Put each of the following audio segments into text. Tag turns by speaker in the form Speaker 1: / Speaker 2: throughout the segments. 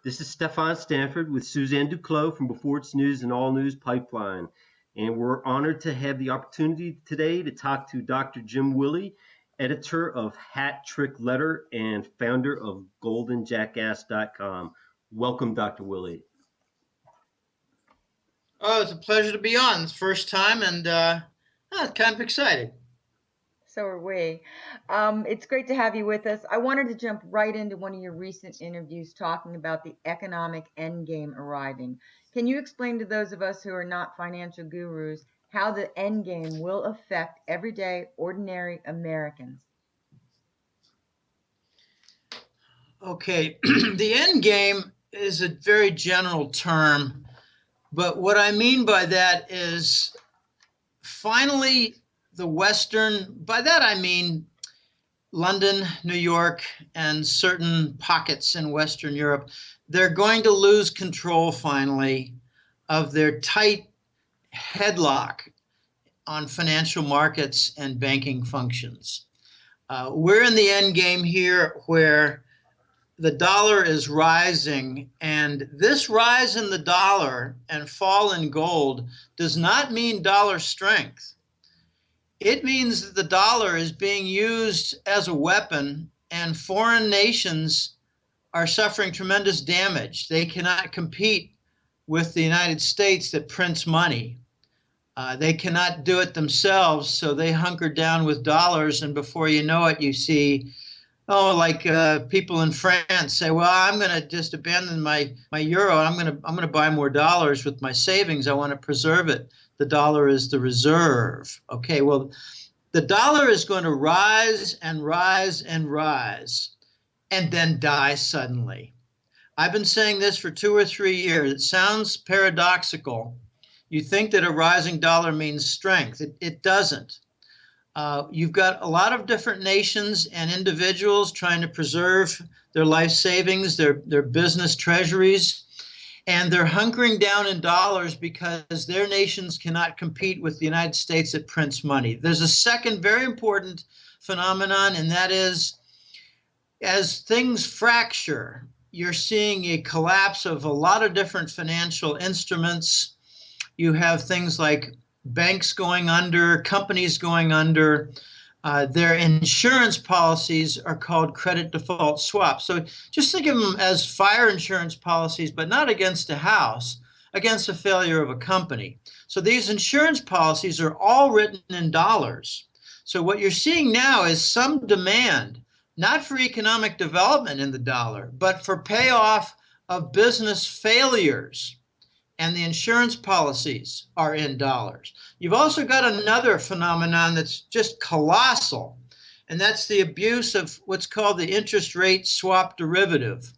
Speaker 1: This is Stefan Stanford with Suzanne Duclos from Before It's News and All News Pipeline. And we're honored to have the opportunity today to talk to Dr. Jim Willie, editor of Hat Trick Letter and founder of GoldenJackass.com. Welcome, Dr. Willie.
Speaker 2: Oh, it's a pleasure to be on. It's the first time, and kind of excited.
Speaker 3: So are we. It's great to have you with us. I wanted to jump right into one of your recent interviews talking about the economic endgame arriving. Can you explain to those of us who are not financial gurus how the endgame will affect everyday, ordinary Americans?
Speaker 2: Okay, the endgame is a very general term, but what I mean by that is finally the Western, by that I mean London, New York, and certain pockets in Western Europe, they're going to lose control finally of their tight headlock on financial markets and banking functions. We're in the end game here where the dollar is rising, and this rise in the dollar and fall in gold does not mean dollar strength. It means that the dollar is being used as a weapon, and foreign nations are suffering tremendous damage. They cannot compete with the United States that prints money. They cannot do it themselves, so they hunker down with dollars, and before you know it, you see, people in France say, well, I'm going to just abandon my euro. I'm going to buy more dollars with my savings. I want to preserve it. The dollar is the reserve. Okay, well, the dollar is going to rise and rise and rise and then die suddenly. I've been saying this for 2 or 3 years. It sounds paradoxical. You think that a rising dollar means strength. It doesn't. You've got a lot of different nations and individuals trying to preserve their life savings, their business treasuries, and they're hunkering down in dollars because their nations cannot compete with the United States that prints money. There's a second very important phenomenon, and that is as things fracture, you're seeing a collapse of a lot of different financial instruments. You have things like banks going under, companies going under. Their insurance policies are called credit default swaps. So just think of them as fire insurance policies, but not against a house, against a failure of a company. So these insurance policies are all written in dollars. So what you're seeing now is some demand, not for economic development in the dollar, but for payoff of business failures. And the insurance policies are in dollars. You've also got another phenomenon that's just colossal, and that's the abuse of what's called the interest rate swap derivative.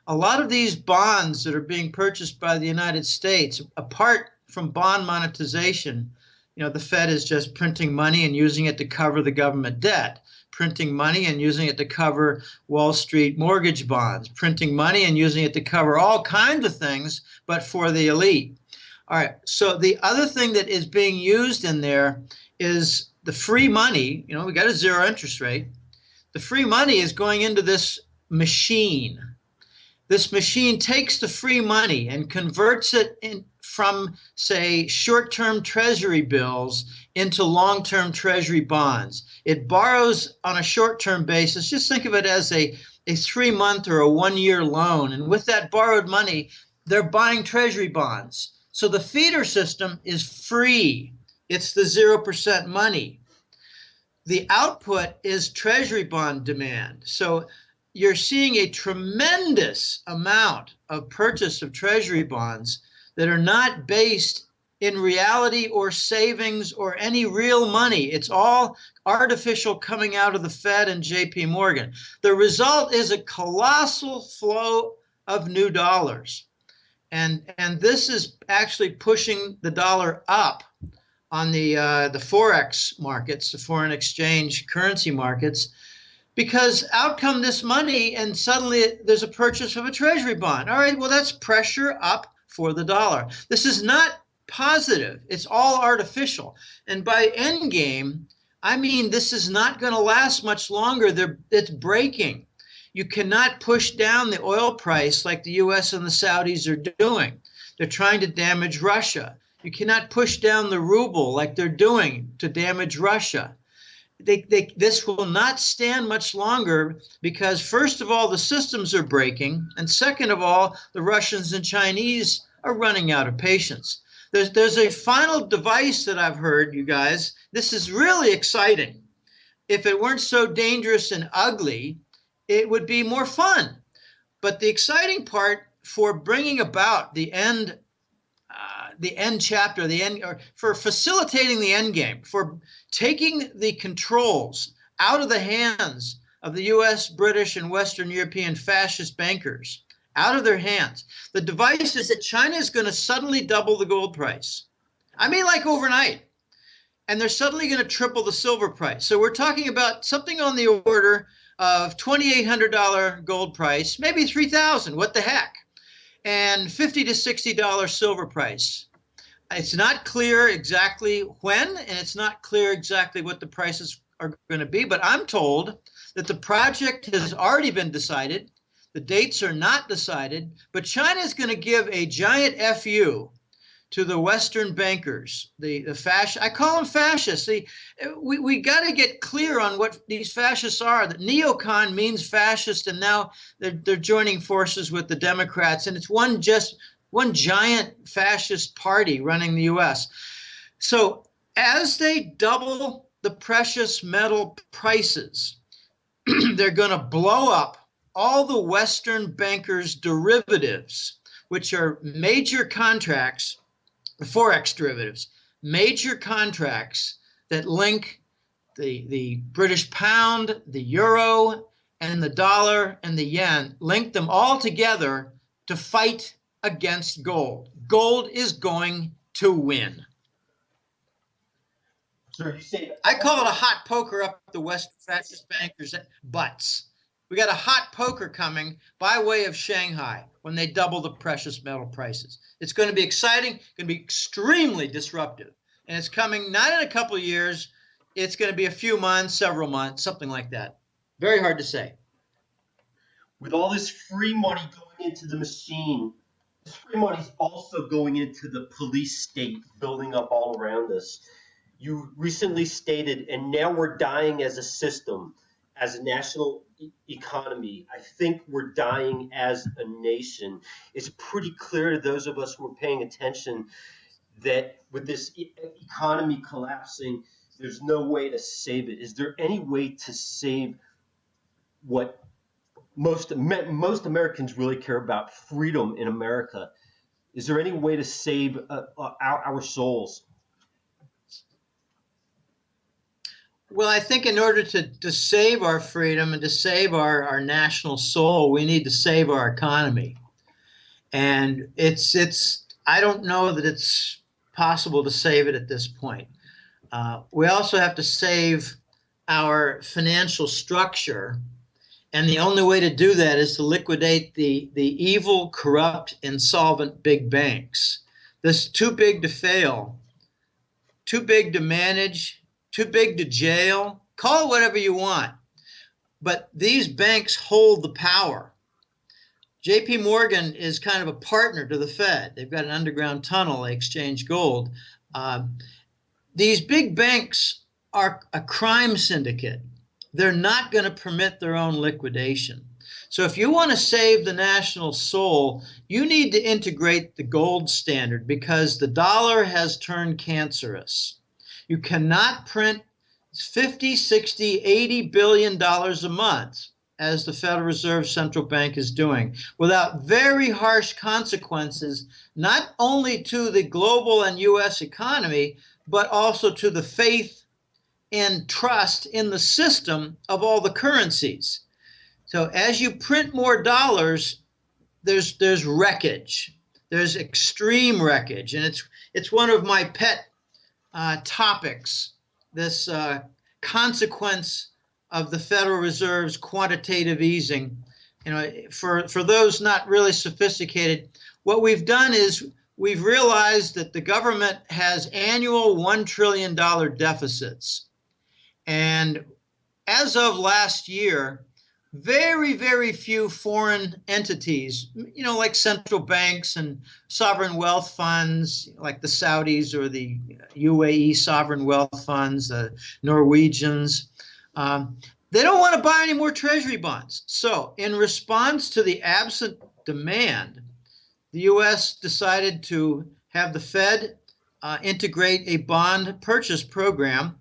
Speaker 2: A lot of these bonds that are being purchased by the United States, apart from bond monetization, the Fed is just printing money and using it to cover the government debt, printing money and using it to cover Wall Street mortgage bonds, printing money and using it to cover all kinds of things, but for the elite. All right, so the other thing that is being used in there is the free money. We got a zero interest rate. The free money is going into this machine. This machine takes the free money and converts it from, say, short-term treasury bills into long-term treasury bonds. It borrows on a short-term basis. Just think of it as a 3-month or a 1-year loan. And with that borrowed money, they're buying treasury bonds. So the feeder system is free. It's the 0% money. The output is treasury bond demand. So you're seeing a tremendous amount of purchase of treasury bonds that are not based in reality or savings or any real money. It's all artificial coming out of the Fed and JP Morgan. The result is a colossal flow of new dollars. And this is actually pushing the dollar up on the Forex markets, the foreign exchange currency markets, because out come this money and suddenly there's a purchase of a treasury bond. All right, well, that's pressure up for the dollar. This is not positive. It's all artificial. And by end game, I mean this is not going to last much longer. It's breaking. You cannot push down the oil price like the US and the Saudis are doing. They're trying to damage Russia. You cannot push down the ruble like they're doing to damage Russia. This will not stand much longer because, first of all, the systems are breaking, and second of all, the Russians and Chinese are running out of patience. There's a final device that I've heard, you guys. This is really exciting. If it weren't so dangerous and ugly, it would be more fun. But the exciting part for bringing about the end chapter, or for facilitating the end game, for taking the controls out of the hands of the US, British, and Western European fascist bankers, out of their hands. The device is that China is going to suddenly double the gold price. I mean, like overnight. And they're suddenly going to triple the silver price. So we're talking about something on the order of $2,800 gold price, maybe $3,000, what the heck, and $50 to $60 silver price. It's not clear exactly when, and it's not clear exactly what the prices are going to be, but I'm told that the project has already been decided. The dates are not decided, but China is going to give a giant FU to the Western bankers, the I call them fascists. We got to get clear on what these fascists are. That neocon means fascist, and now they're joining forces with the Democrats, and it's one giant fascist party running the U.S. So as they double the precious metal prices, they're going to blow up all the Western bankers' derivatives, which are major contracts, Forex derivatives, major contracts that link the British pound, the euro, and the dollar and the yen, link them all together to fight against gold. Gold is going to win.
Speaker 1: So you say
Speaker 2: I call it a hot poker up the West fascist bankers' butts. We got a hot poker coming by way of Shanghai when they double the precious metal prices. It's going to be exciting, going to be extremely disruptive. And it's coming not in a couple of years. It's going to be a few months, several months, something like that. Very hard to say.
Speaker 1: with all this free money going into the machine, this free money is also going into the police state building up all around us. You recently stated, and now we're dying as a system, as a national economy. I think we're dying as a nation. It's pretty clear to those of us who are paying attention that with this economy collapsing, there's no way to save it. Is there any way to save what most Americans really care about, freedom in America? Is there any way to save our souls?
Speaker 2: Well, I think in order to save our freedom and to save our national soul, we need to save our economy. And I don't know that it's possible to save it at this point. We also have to save our financial structure. And the only way to do that is to liquidate the evil, corrupt, insolvent big banks. This is too big to fail, too big to manage, too big to jail. Call it whatever you want. But these banks hold the power. JP Morgan is kind of a partner to the Fed. They've got an underground tunnel. They exchange gold. These big banks are a crime syndicate. They're not going to permit their own liquidation. So if you want to save the national soul, you need to integrate the gold standard because the dollar has turned cancerous. You cannot print 50, 60, 80 billion dollars a month, as the Federal Reserve Central Bank is doing, without very harsh consequences, not only to the global and U.S. economy, but also to the faith and trust in the system of all the currencies. So as you print more dollars, there's wreckage. There's extreme wreckage. And it's one of my pet topics, this consequence of the Federal Reserve's quantitative easing. You know, for those not really sophisticated, what we've done is we've realized that the government has annual $1 trillion deficits. And as of last year, very, very few foreign entities, like central banks and sovereign wealth funds, like the Saudis or the UAE sovereign wealth funds, the Norwegians. They don't want to buy any more treasury bonds. So in response to the absent demand, the U.S. decided to have the Fed integrate a bond purchase program,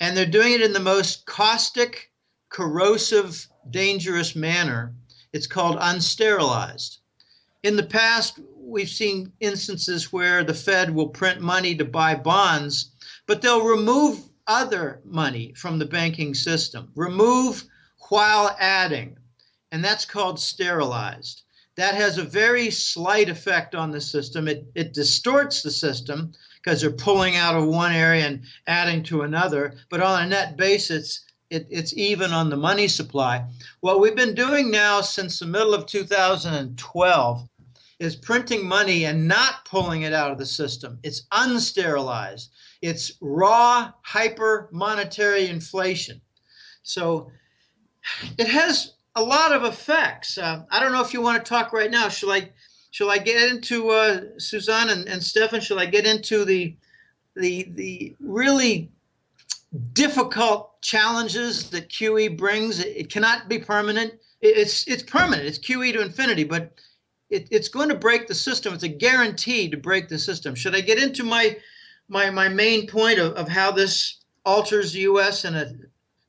Speaker 2: and they're doing it in the most caustic, corrosive, dangerous manner. It's called unsterilized. In the past, we've seen instances where the Fed will print money to buy bonds, but they'll remove other money from the banking system, remove while adding, and that's called sterilized. That has a very slight effect on the system. It distorts the system because they're pulling out of one area and adding to another, but on a net basis, it's even on the money supply. What we've been doing now since the middle of 2012 is printing money and not pulling it out of the system. It's unsterilized. It's raw hyper monetary inflation. So it has a lot of effects. I don't know if you want to talk right now. Shall I get into Suzanne and Stefan? Shall I get into the really difficult challenges that QE brings? It cannot be permanent. It's permanent. It's QE to infinity, but it's going to break the system. It's a guarantee to break the system. Should I get into my main point of how this alters the U.S. in a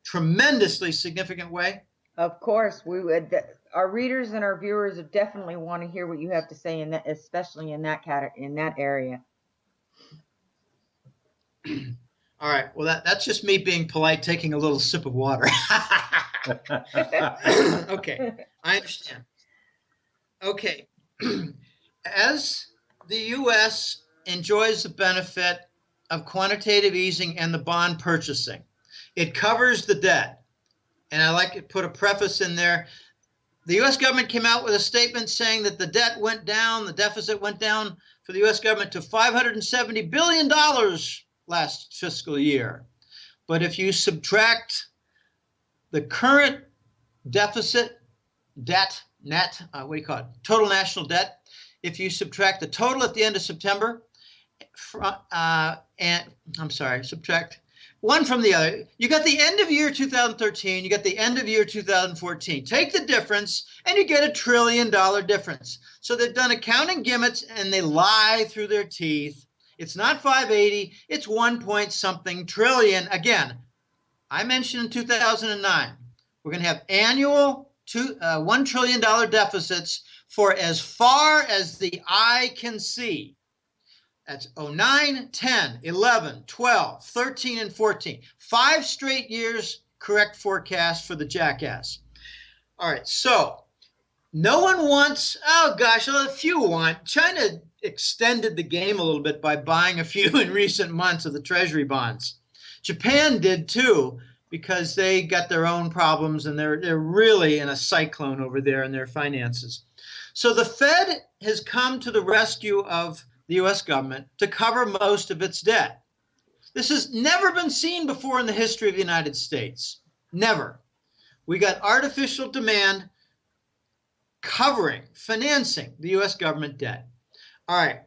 Speaker 2: tremendously significant way?
Speaker 3: Of course, we would. Our readers and our viewers would definitely want to hear what you have to say in that, especially in that area.
Speaker 2: All right. Well, that's just me being polite, taking a little sip of water. Okay, I understand. Okay. As the U.S. enjoys the benefit of quantitative easing and the bond purchasing, it covers the debt. And I like to put a preface in there. The U.S. government came out with a statement saying that the debt went down, the deficit went down for the U.S. government to $570 billion last fiscal year. But if you subtract the current deficit, debt, net, what do you call it? Total national debt. If you subtract the total at the end of September, subtract one from the other, you got the end of year 2013, you got the end of year 2014. Take the difference and you get $1 trillion difference. So they've done accounting gimmicks and they lie through their teeth. It's not 580, it's 1 point something trillion. Again, I mentioned in 2009, we're going to have annual $1 trillion deficits for as far as the eye can see. That's 09, 10, 11, 12, 13, and 14. 5 straight years, correct forecast for the jackass. All right, so no one wants, oh gosh, a few want. China extended the game a little bit by buying a few in recent months of the treasury bonds. Japan did too, because they got their own problems and they're really in a cyclone over there in their finances. So the Fed has come to the rescue of the U.S. government to cover most of its debt. This has never been seen before in the history of the United States. Never. We got artificial demand covering, financing the U.S. government debt. All right.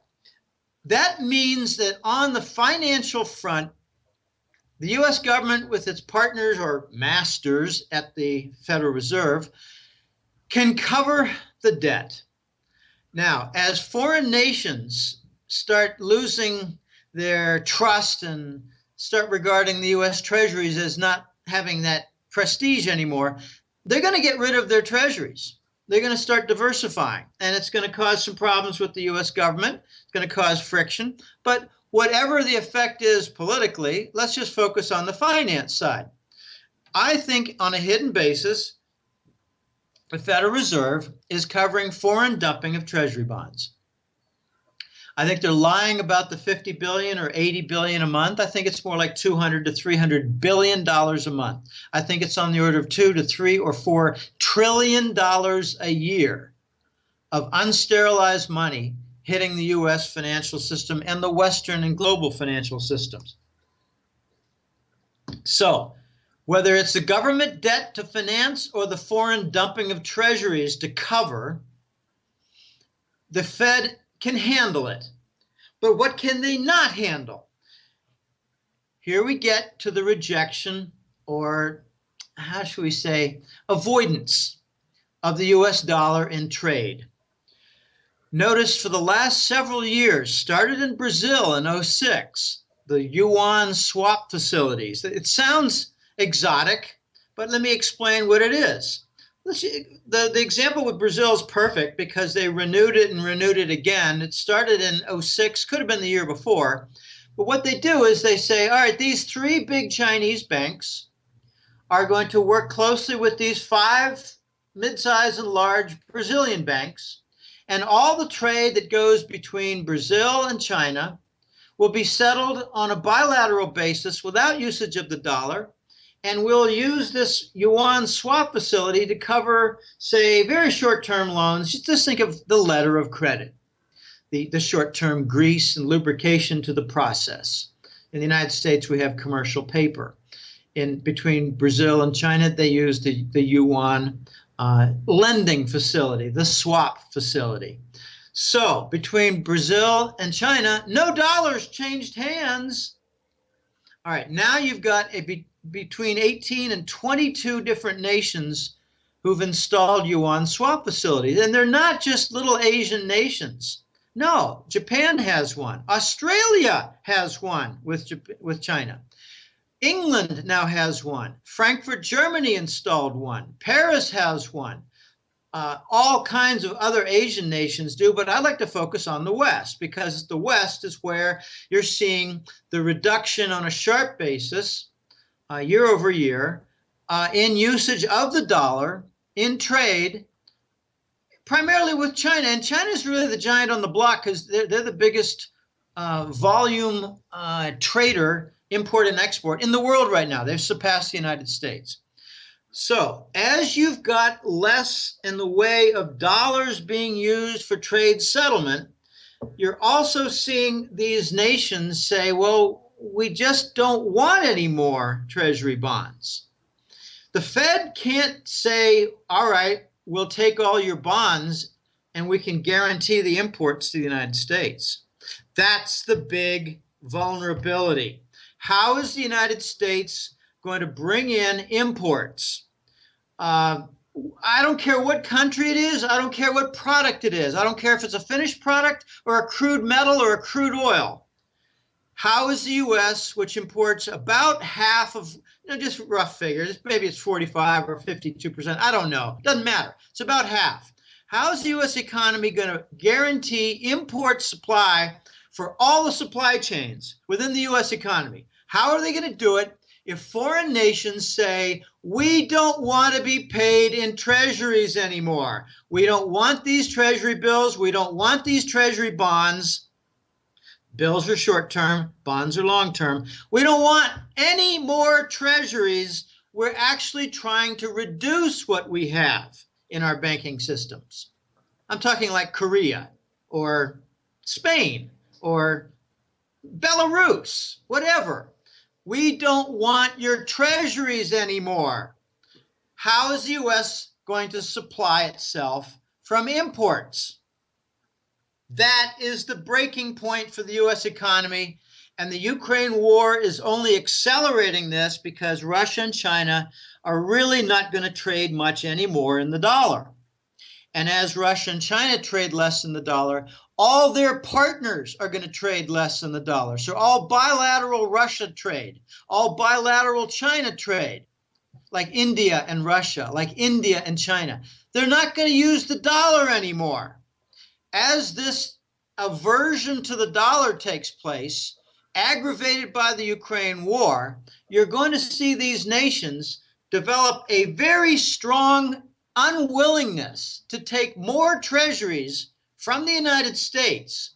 Speaker 2: That means that on the financial front, the U.S. government with its partners or masters at the Federal Reserve can cover the debt. Now, as foreign nations start losing their trust and start regarding the U.S. treasuries as not having that prestige anymore, they're going to get rid of their treasuries. They're going to start diversifying, and it's going to cause some problems with the U.S. government. It's going to cause friction. But whatever the effect is politically, let's just focus on the finance side. I think on a hidden basis, the Federal Reserve is covering foreign dumping of treasury bonds. I think they're lying about the $50 billion or $80 billion a month. I think it's more like $200 to $300 billion a month. I think it's on the order of $2 to $3 or $4 trillion a year of unsterilized money hitting the U.S. financial system and the Western and global financial systems. So Whether it's the government debt to finance or the foreign dumping of treasuries to cover, the Fed can handle it. But what can they not handle? Here we get to the rejection, or how should we say, avoidance of the US dollar in trade. Notice for the last several years, started in Brazil in 2006, the yuan swap facilities. It sounds exotic, but let me explain what it is. The example with Brazil is perfect because they renewed it and renewed it again. It started in 2006, could have been the year before. But what they do is they say, all right, these 3 big Chinese banks are going to work closely with these 5 mid-sized and large Brazilian banks, and all the trade that goes between Brazil and China will be settled on a bilateral basis without usage of the dollar, and we'll use this yuan swap facility to cover, say, very short-term loans. Just think of the letter of credit, the short-term grease and lubrication to the process. In the United States, we have commercial paper. In between Brazil and China, they use the yuan lending facility, the swap facility. So between Brazil and China, no dollars changed hands. All right, now you've got between 18 and 22 different nations who've installed yuan swap facilities. And they're not just little Asian nations. No, Japan has one. Australia has one with China. England now has one. Frankfurt, Germany installed one. Paris has one. All kinds of other Asian nations do, but I like to focus on the West because the West is where you're seeing the reduction on a sharp basis year over year in usage of the dollar in trade, primarily with China. And China is really the giant on the block because they're the biggest volume trader, import and export in the world right now. They've surpassed the United States. So as you've got less in the way of dollars being used for trade settlement, you're also seeing these nations say, well, we just don't want any more treasury bonds. The Fed can't say, all right, we'll take all your bonds and we can guarantee the imports to the United States. That's the big vulnerability. How is the United States going to bring in imports? I don't care what country it is. I don't care what product it is. I don't care if it's a finished product or a crude metal or a crude oil. How is the U.S., which imports about half of, just rough figures, maybe it's 45 or 52%, I don't know. Doesn't matter. It's about half. How is the U.S. economy going to guarantee import supply for all the supply chains within the U.S. economy? How are they going to do it if foreign nations say, we don't want to be paid in treasuries anymore? We don't want these treasury bills. We don't want these treasury bonds. Bills are short-term, bonds are long-term. We don't want any more treasuries. We're actually trying to reduce what we have in our banking systems. I'm talking like Korea or Spain or Belarus, whatever. We don't want your treasuries anymore. How is the U.S. going to supply itself from imports? That is the breaking point for the U.S. economy, and the Ukraine war is only accelerating this because Russia and China are really not going to trade much anymore in the dollar. And as Russia and China trade less in the dollar, all their partners are going to trade less in the dollar. So all bilateral Russia trade, all bilateral China trade, like India and Russia, like India and China, they're not going to use the dollar anymore. As this aversion to the dollar takes place, aggravated by the Ukraine war, you're going to see these nations develop a very strong unwillingness to take more treasuries from the United States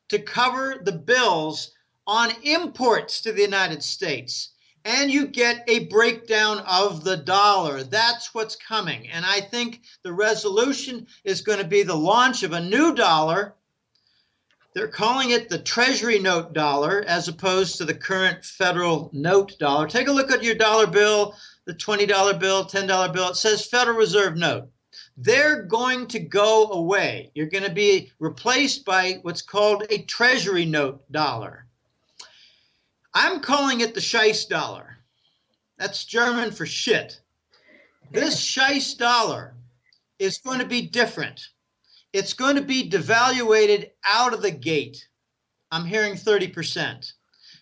Speaker 2: to cover the bills on imports to the United States. And you get a breakdown of the dollar. That's what's coming. And I think the resolution is going to be the launch of a new dollar. They're calling it the Treasury note dollar as opposed to the current federal note dollar. Take a look at your dollar bill the $20 bill, $10 bill, it says Federal Reserve note. They're going to go away. You're going to be replaced by what's called a Treasury note dollar. I'm calling it the Scheiss dollar. That's German for shit. This Scheiss dollar is going to be different. It's going to be devaluated out of the gate. I'm hearing 30%.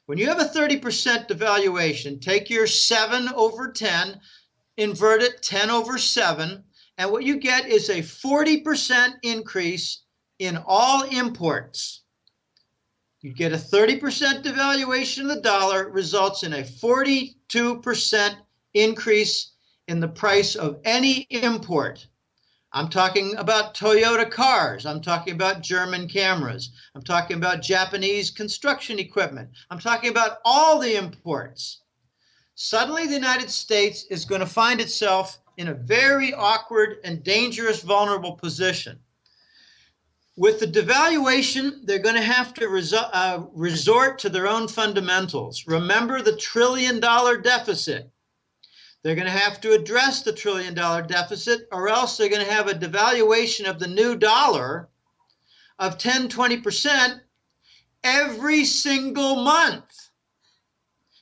Speaker 2: When you have a 30% devaluation, take your 7 over 10, invert it 10 over 7, and what you get is a 40% increase in all imports. You get a 30% devaluation of the dollar, results in a 42% increase in the price of any import. I'm talking about Toyota cars. I'm talking about German cameras. I'm talking about Japanese construction equipment. I'm talking about all the imports. Suddenly, the United States is going to find itself in a very awkward and dangerous, vulnerable position. With the devaluation, they're going to have to resort to their own fundamentals. Remember the $1 trillion deficit. They're going to have to address the $1 trillion deficit, or else they're going to have a devaluation of the new dollar of 10, 20% every single month.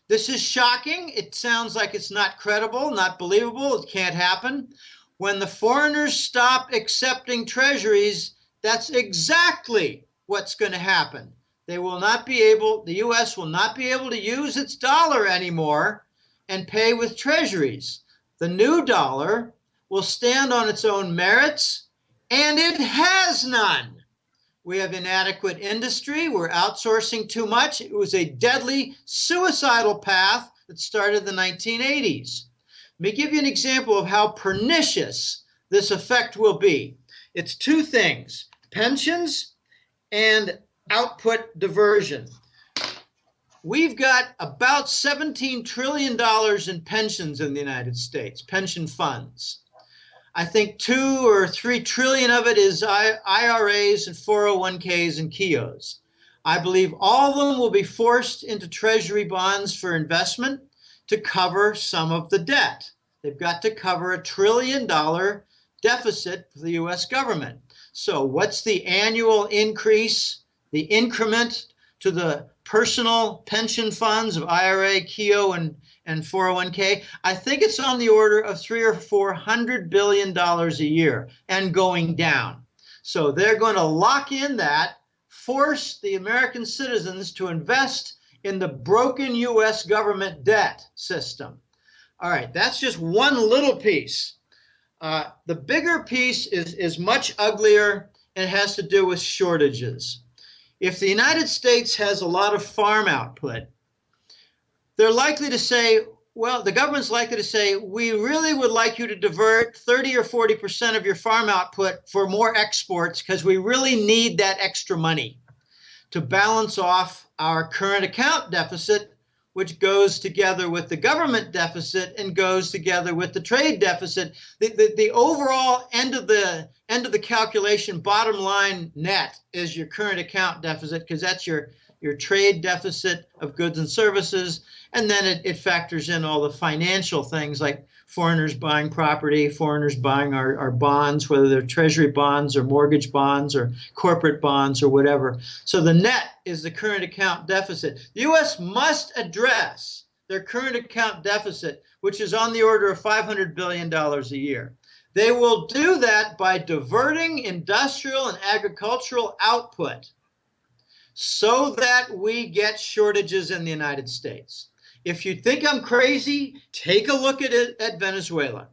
Speaker 2: This is shocking. It sounds like it's not credible, not believable. It can't happen. When the foreigners stop accepting treasuries, that's exactly what's going to happen. They will not be able, the U.S. will not be able to use its dollar anymore and pay with treasuries. The new dollar will stand on its own merits, and it has none. We have inadequate industry. We're outsourcing too much. It was a deadly, suicidal path that started in the 1980s. Let me give you an example of how pernicious this effect will be. It's two things: pensions and output diversion. We've got about $17 trillion in pensions in the United States, pension funds. I think 2 or 3 trillion of it is IRAs and 401ks and KIOs. I believe all of them will be forced into treasury bonds for investment to cover some of the debt. They've got to cover $1 trillion deficit for the U.S. government. So what's the annual increase, the increment to the personal pension funds of IRA, KIO, and 401k? I think it's on the order of $300 or $400 billion a year and going down. So they're going to lock in that, force the American citizens to invest in the broken U.S. government debt system. All right, that's just one little piece. The bigger piece is much uglier, and it has to do with shortages. If the United States has a lot of farm output, they're likely to say, well, the government's likely to say, we really would like you to divert 30 or 40% of your farm output for more exports because we really need that extra money to balance off our current account deficit, which goes together with the government deficit and goes together with the trade deficit. The overall end of the calculation, bottom line net, is your current account deficit, because that's your trade deficit of goods and services. And then it factors in all the financial things like foreigners buying property, foreigners buying our bonds, whether they're treasury bonds or mortgage bonds or corporate bonds or whatever. So the net is the current account deficit. The U.S. must address their current account deficit, which is on the order of $500 billion a year. They will do that by diverting industrial and agricultural output so that we get shortages in the United States. If you think I'm crazy, take a look at Venezuela.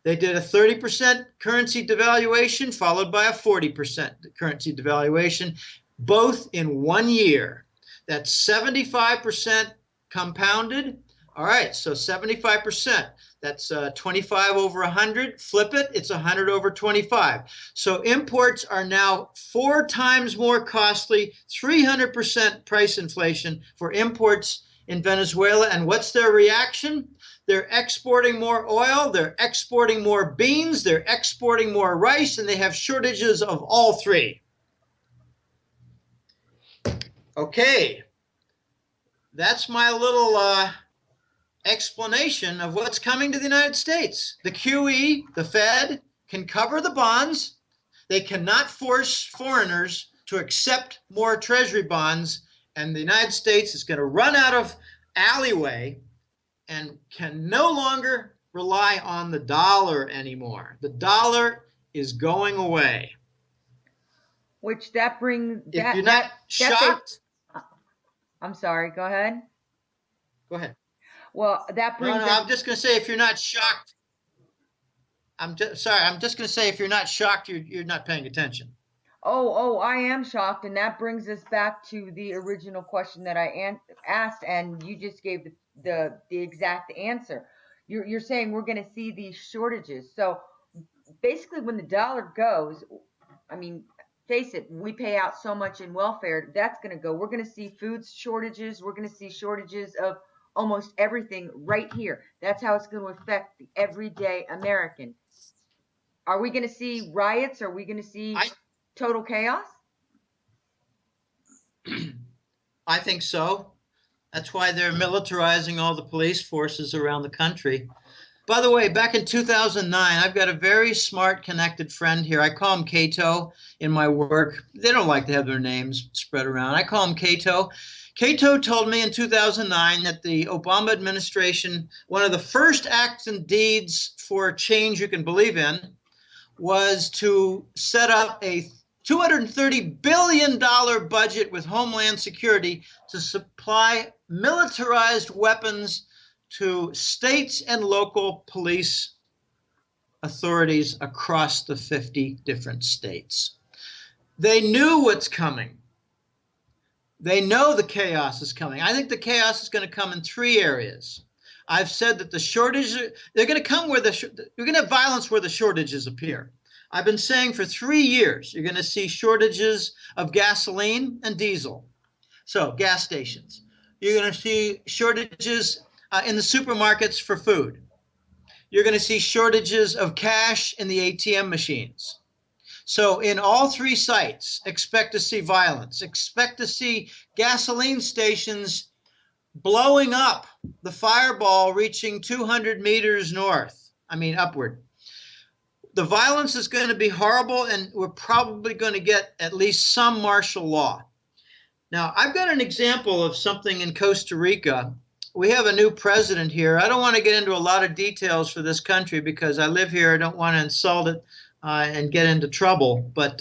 Speaker 2: They did a 30% currency devaluation followed by a 40% currency devaluation, both in 1 year. That's 75% compounded. All right, so 75%. That's 25 over 100. Flip it, it's 100 over 25. So imports are now 4 times more costly, 300% price inflation for imports in Venezuela. And what's their reaction? They're exporting more oil, they're exporting more beans, they're exporting more rice, and they have shortages of all three. Okay, that's my little explanation of what's coming to the United States. The QE, the Fed, can cover the bonds. They cannot force foreigners to accept more treasury bonds, and the United States is going to run out of alleyway and can no longer rely on the dollar anymore. The dollar is going away.
Speaker 3: Which that brings
Speaker 2: If
Speaker 3: that
Speaker 2: you're not shocked,
Speaker 3: I'm sorry, go ahead.
Speaker 2: go ahead.
Speaker 3: Well, that brings
Speaker 2: No, I'm just going to say if you're not shocked, I'm just going to say if you're not shocked, you're not paying attention.
Speaker 3: Oh, I am shocked, and that brings us back to the original question that I asked, and you just gave the exact answer. You're saying we're going to see these shortages. So basically, when the dollar goes, I mean, face it, we pay out so much in welfare. That's going to go. We're going to see food shortages. We're going to see shortages of almost everything right here. That's how it's going to affect the everyday American. Are we going to see riots? Are we going to see total chaos?
Speaker 2: I think so. That's why they're militarizing all the police forces around the country. By the way, back in 2009, I've got a very smart, connected friend here. I call him Cato in my work. They don't like to have their names spread around. I call him Cato. Cato told me in 2009 that the Obama administration, one of the first acts and deeds for change you can believe in, was to set up a $230 billion budget with Homeland Security to supply militarized weapons to states and local police authorities across the 50 different states. They knew what's coming. They know the chaos is coming. I think the chaos is going to come in 3 areas. I've said that the shortage, they're going to come where you're going to have violence where the shortages appear. I've been saying for 3 years, you're going to see shortages of gasoline and diesel. So gas stations. You're going to see shortages in the supermarkets for food. You're going to see shortages of cash in the ATM machines. So in all 3 sites, expect to see violence. Expect to see gasoline stations blowing up, the fireball reaching 200 meters upward. The violence is going to be horrible, and we're probably going to get at least some martial law. Now, I've got an example of something in Costa Rica. We have a new president here. I don't want to get into a lot of details for this country because I live here. I don't want to insult it and get into trouble. But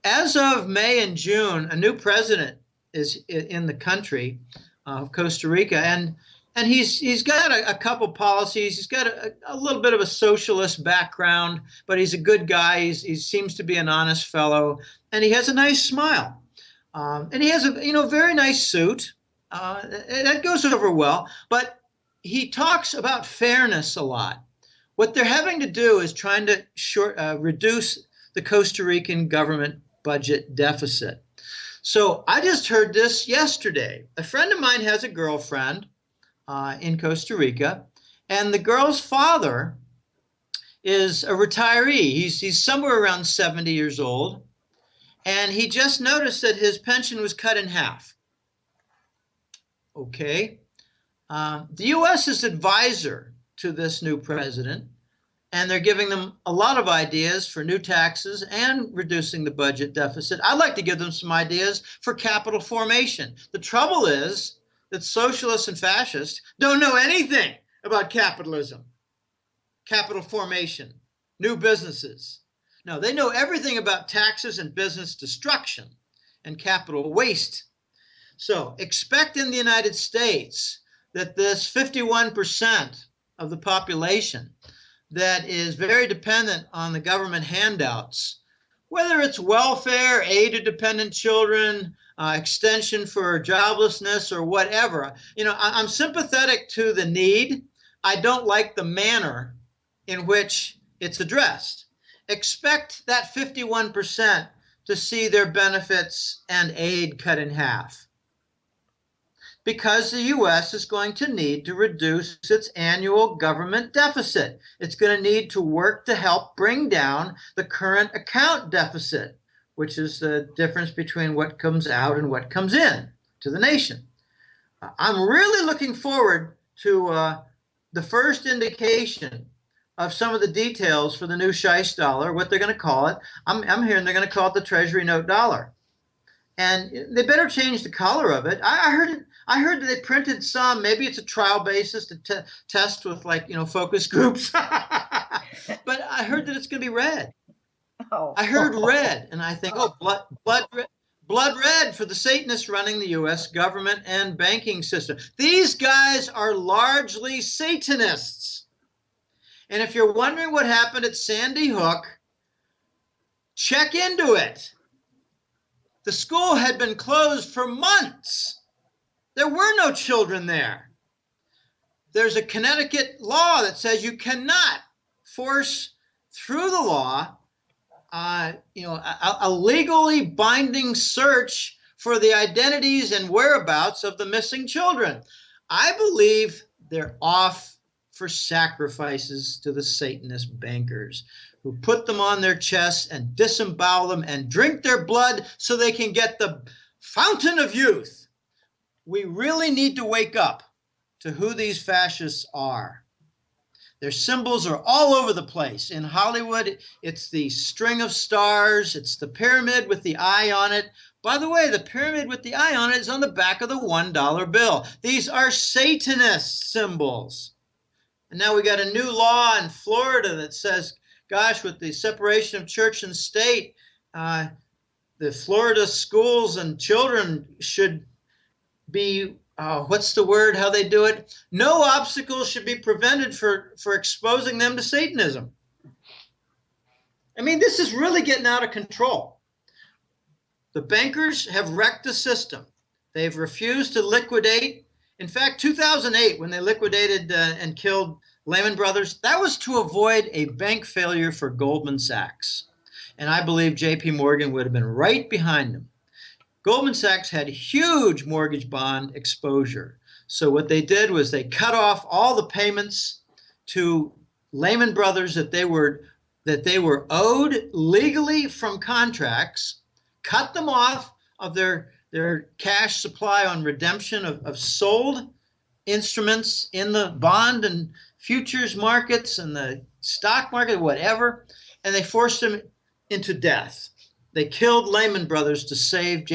Speaker 2: as of May and June, a new president is in the country of Costa Rica, and he's got a couple policies. He's got a little bit of a socialist background, but he's a good guy. He seems to be an honest fellow, and he has a nice smile. And he has a very nice suit. That goes over well, but he talks about fairness a lot. What they're having to do is trying to reduce the Costa Rican government budget deficit. So I just heard this yesterday. A friend of mine has a girlfriend in Costa Rica, and the girl's father is a retiree. He's somewhere around 70 years old, and he just noticed that his pension was cut in half. Okay. The U.S. is advisor to this new president, and they're giving them a lot of ideas for new taxes and reducing the budget deficit. I'd like to give them some ideas for capital formation. The trouble is that socialists and fascists don't know anything about capitalism, capital formation, new businesses. No, they know everything about taxes and business destruction and capital waste. So expect in the United States that this 51% of the population that is very dependent on the government handouts, whether it's welfare, aid to dependent children, extension for joblessness or whatever. I'm sympathetic to the need. I don't like the manner in which it's addressed. Expect that 51% to see their benefits and aid cut in half, because the U.S. is going to need to reduce its annual government deficit. It's going to need to work to help bring down the current account deficit, which is the difference between what comes out and what comes in to the nation. I'm really looking forward to the first indication of some of the details for the new Scheist dollar, what they're going to call it. I'm hearing they're going to call it the Treasury Note Dollar. And they better change the color of it. I heard that they printed some. Maybe it's a trial basis to test with, like, focus groups. But I heard that it's going to be red.
Speaker 3: Oh.
Speaker 2: I heard red, and I think, oh, blood red for the Satanists running the U.S. government and banking system. These guys are largely Satanists. And if you're wondering what happened at Sandy Hook, check into it. The school had been closed for months. There were no children there. There's a Connecticut law that says you cannot force through the law, a legally binding search for the identities and whereabouts of the missing children. I believe they're off for sacrifices to the Satanist bankers, who put them on their chests and disembowel them and drink their blood so they can get the fountain of youth. We really need to wake up to who these fascists are. Their symbols are all over the place. In Hollywood, it's the string of stars. It's the pyramid with the eye on it. By the way, the pyramid with the eye on it is on the back of the $1 bill. These are Satanist symbols. And now we got a new law in Florida that says, gosh, with the separation of church and state, the Florida schools and children should be, what's the word, how they do it? No obstacles should be prevented for exposing them to Satanism. I mean, this is really getting out of control. The bankers have wrecked the system. They've refused to liquidate. In fact, 2008, when they liquidated and killed Lehman Brothers, that was to avoid a bank failure for Goldman Sachs. And I believe JP Morgan would have been right behind them. Goldman Sachs had huge mortgage bond exposure. So what they did was they cut off all the payments to Lehman Brothers that they were owed legally from contracts, cut them off of their cash supply on redemption of sold instruments in the bond and futures markets and the stock market, whatever, and they forced them into death. They killed Lehman Brothers to save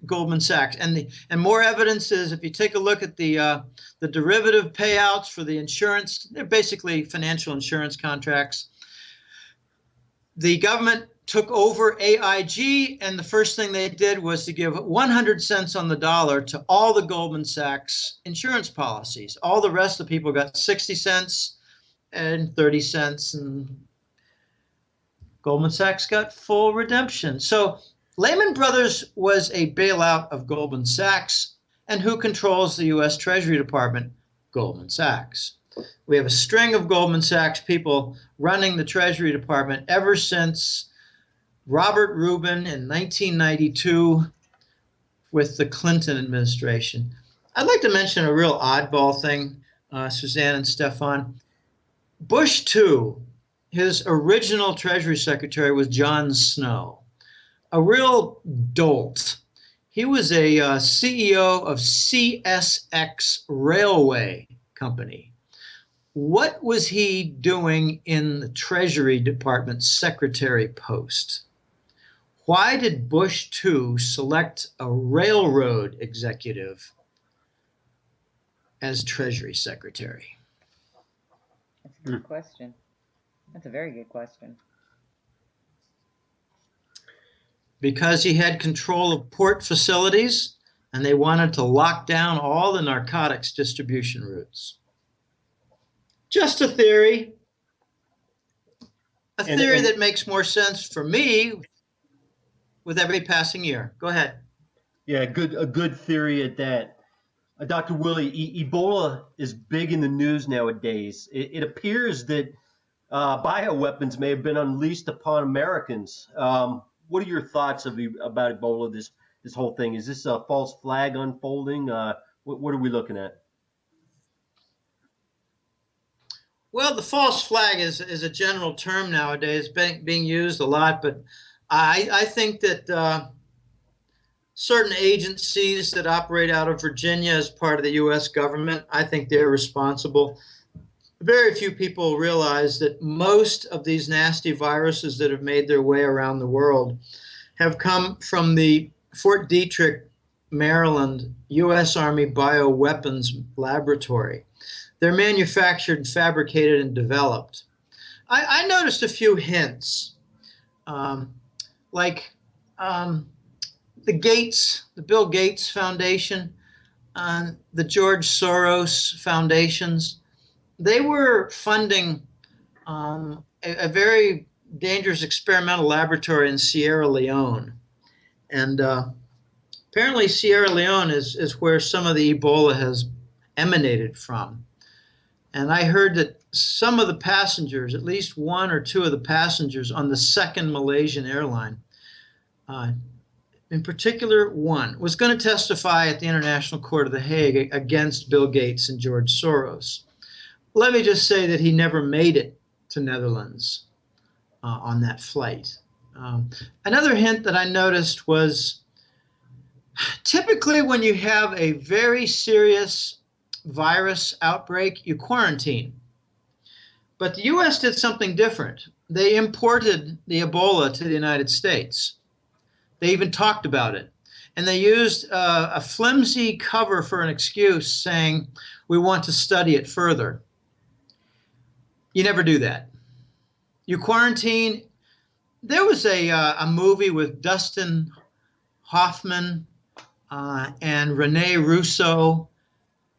Speaker 2: Goldman Sachs. And more evidence is, if you take a look at the derivative payouts for the insurance, they're basically financial insurance contracts. The government took over AIG, and the first thing they did was to give 100 cents on the dollar to all the Goldman Sachs insurance policies. All the rest of the people got 60 cents and 30 cents, and Goldman Sachs got full redemption. So Lehman Brothers was a bailout of Goldman Sachs, and who controls the U.S. Treasury Department? Goldman Sachs. We have a string of Goldman Sachs people running the Treasury Department ever since Robert Rubin in 1992 with the Clinton administration. I'd like to mention a real oddball thing, Suzanne and Stefan. Bush II, his original Treasury Secretary was John Snow, a real dolt. He was a CEO of CSX Railway Company. What was he doing in the Treasury Department secretary post? Why did Bush II select a railroad executive as Treasury Secretary?
Speaker 3: That's a good question. That's a very good question.
Speaker 2: Because he had control of port facilities, and they wanted to lock down all the narcotics distribution routes. Just a theory. A theory that makes more sense for me with every passing year. Go ahead.
Speaker 1: Yeah, a good theory at that. Dr. Willie, Ebola is big in the news nowadays. It appears that bioweapons may have been unleashed upon Americans. What are your thoughts about Ebola, this whole thing? Is this a false flag unfolding? What are we looking at?
Speaker 2: Well, the false flag is a general term nowadays, being used a lot, but I think that certain agencies that operate out of Virginia as part of the U.S. government. I think they're responsible. Very few people realize that most of these nasty viruses that have made their way around the world have come from the Fort Detrick, Maryland, U.S. Army Bioweapons Laboratory. They're manufactured, fabricated, and developed. I noticed a few hints, like the Bill Gates Foundation, the George Soros Foundations. They were funding a very dangerous experimental laboratory in Sierra Leone. And apparently Sierra Leone is where some of the Ebola has emanated from. And I heard that some of the passengers, at least one or two of the passengers on the second Malaysian airline, in particular one, was going to testify at the International Court of The Hague against Bill Gates and George Soros. Let me just say that he never made it to Netherlands on that flight. Another hint that I noticed was typically when you have a very serious virus outbreak, you quarantine. But the U.S. did something different. They imported the Ebola to the United States. They even talked about it. And they used a flimsy cover for an excuse saying, we want to study it further. You never do that. You quarantine. There was a movie with Dustin Hoffman and Rene Russo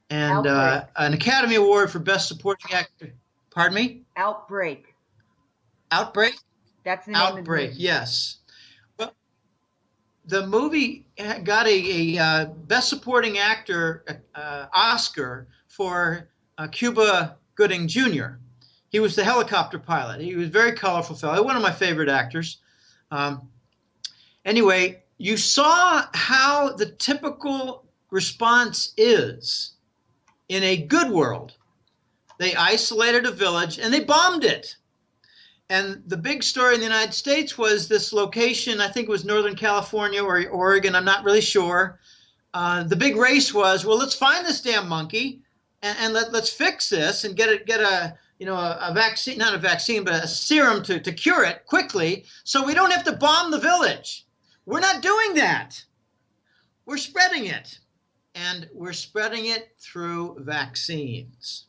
Speaker 2: and an Academy Award for Best Supporting Actor. Pardon me?
Speaker 3: Outbreak.
Speaker 2: Outbreak?
Speaker 3: That's the name
Speaker 2: Outbreak,
Speaker 3: of the movie.
Speaker 2: yes. Well, the movie got a Best Supporting Actor Oscar for Cuba Gooding Jr. He was the helicopter pilot. He was a very colorful fellow, one of my favorite actors. Anyway, you saw how the typical response is in a good world. They isolated a village and they bombed it. And the big story in the United States was this location, I think it was Northern California or Oregon, I'm not really sure. The big race was, well, let's find this damn monkey and let's fix this and get a vaccine, not a vaccine, but a serum to cure it quickly so we don't have to bomb the village. We're not doing that. We're spreading it. And we're spreading it through vaccines.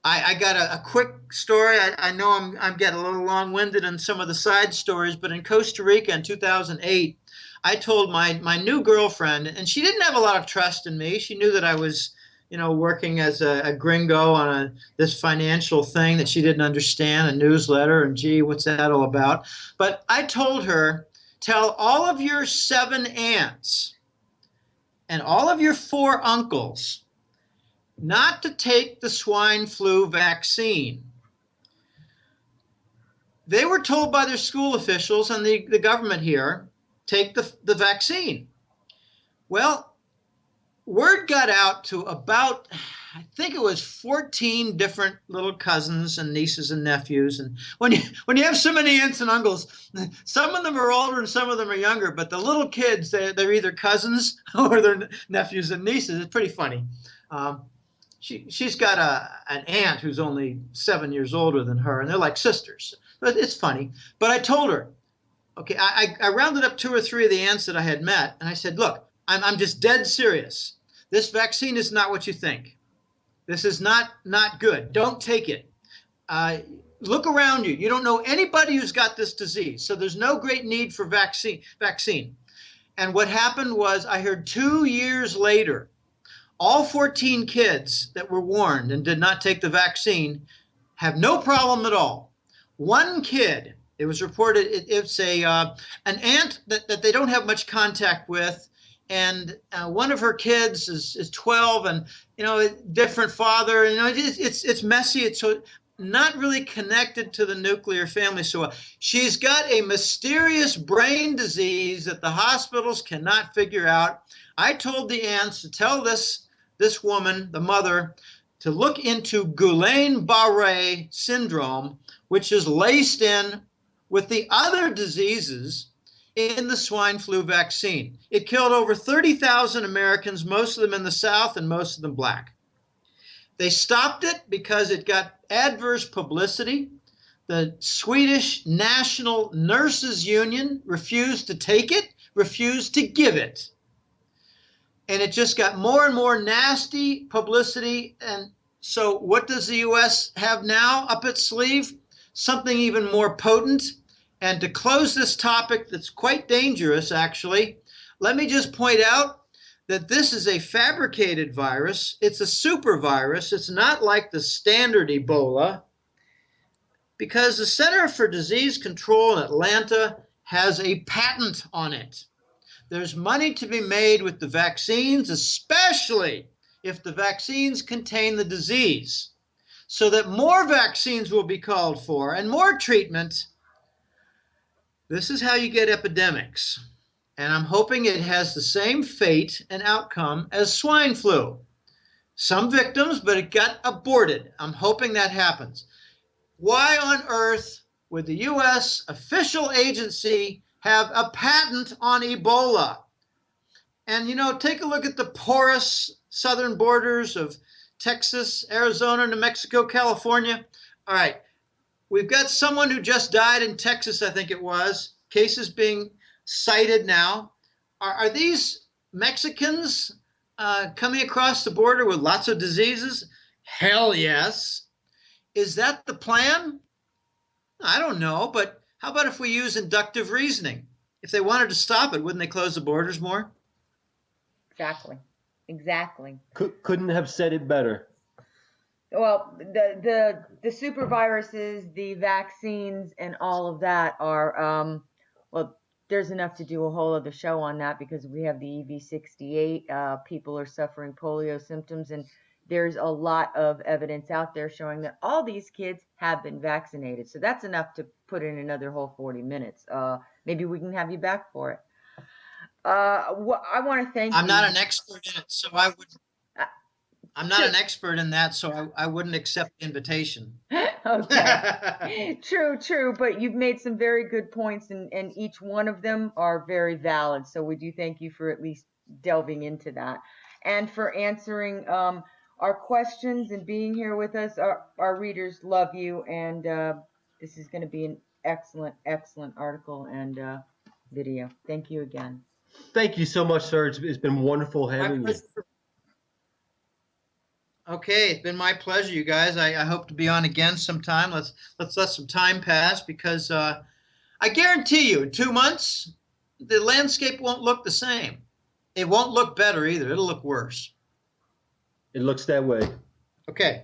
Speaker 2: I got a quick story. I know I'm getting a little long-winded in some of the side stories, but in Costa Rica in 2008, I told my new girlfriend, and she didn't have a lot of trust in me. She knew that I was, working as a gringo on this financial thing that she didn't understand, a newsletter, and gee, what's that all about? But I told her, tell all of your 7 aunts and all of your 4 uncles not to take the swine flu vaccine. They were told by their school officials and the government here, take the vaccine. Well, word got out to about, I think it was 14 different little cousins and nieces and nephews. And when you have so many aunts and uncles, some of them are older and some of them are younger, but the little kids, they're either cousins or they're nephews and nieces. It's pretty funny. She's got an aunt who's only 7 years older than her, and they're like sisters. But it's funny. But I told her, okay, I rounded up 2 or 3 of the aunts that I had met, and I said, look, I'm just dead serious. This vaccine is not what you think. This is not good. Don't take it. Look around you. You don't know anybody who's got this disease, so there's no great need for vaccine. And what happened was I heard 2 years later, all 14 kids that were warned and did not take the vaccine have no problem at all. One kid, it was reported, it's an aunt that they don't have much contact with, and one of her kids is 12, and different father. It's messy. It's so not really connected to the nuclear family so well. She's got a mysterious brain disease that the hospitals cannot figure out. I told the aunts to tell this woman, the mother, to look into Guillain-Barré syndrome, which is laced in with the other diseases. in the swine flu vaccine. It killed over 30,000 Americans, most of them in the South and most of them black. They stopped it because it got adverse publicity. The Swedish National Nurses Union refused to take it, refused to give it. And it just got more and more nasty publicity. And so what does the U.S. have now up its sleeve? Something even more potent. And to close this topic that's quite dangerous, actually, let me just point out that this is a fabricated virus. It's a super virus. It's not like the standard Ebola, because the Center for Disease Control in Atlanta has a patent on it. There's money to be made with the vaccines, especially if the vaccines contain the disease, so that more vaccines will be called for and more treatment. This is how you get epidemics. And I'm hoping it has the same fate and outcome as swine flu. Some victims, but it got aborted. I'm hoping that happens. Why on earth would the U.S. official agency have a patent on Ebola? And, you know, take a look at the porous southern borders of Texas, Arizona, New Mexico, California. All right, we've got someone who just died in Texas, I think it was. Cases being cited now. Are these Mexicans coming across the border with lots of diseases? Hell yes. Is that the plan? I don't know, but how about if we use inductive reasoning? If they wanted to stop it, wouldn't they close the borders more?
Speaker 3: Exactly.
Speaker 1: Couldn't have said it better.
Speaker 3: Well, the super viruses, the vaccines, and all of that are well, there's enough to do a whole other show on that, because we have the EV68. People are suffering polio symptoms, and there's a lot of evidence out there showing that all these kids have been vaccinated. So that's enough to put in another whole 40 minutes. Maybe we can have you back for it. I want to thank you.
Speaker 2: I'm not an expert in it, so I wouldn't. I'm not an expert in that, so I wouldn't accept the invitation.
Speaker 3: Okay. True. But you've made some very good points, and each one of them are very valid. So we do thank you for at least delving into that and for answering our questions and being here with us. Our readers love you, and this is going to be an excellent article and video. Thank you again.
Speaker 1: Thank you so much, sir. It's been wonderful having you.
Speaker 2: Okay, it's been my pleasure, you guys. I hope to be on again sometime. Let's let some time pass, because I guarantee you, in 2 months, the landscape won't look the same. It won't look better either. It'll look worse.
Speaker 1: It looks that way.
Speaker 2: Okay.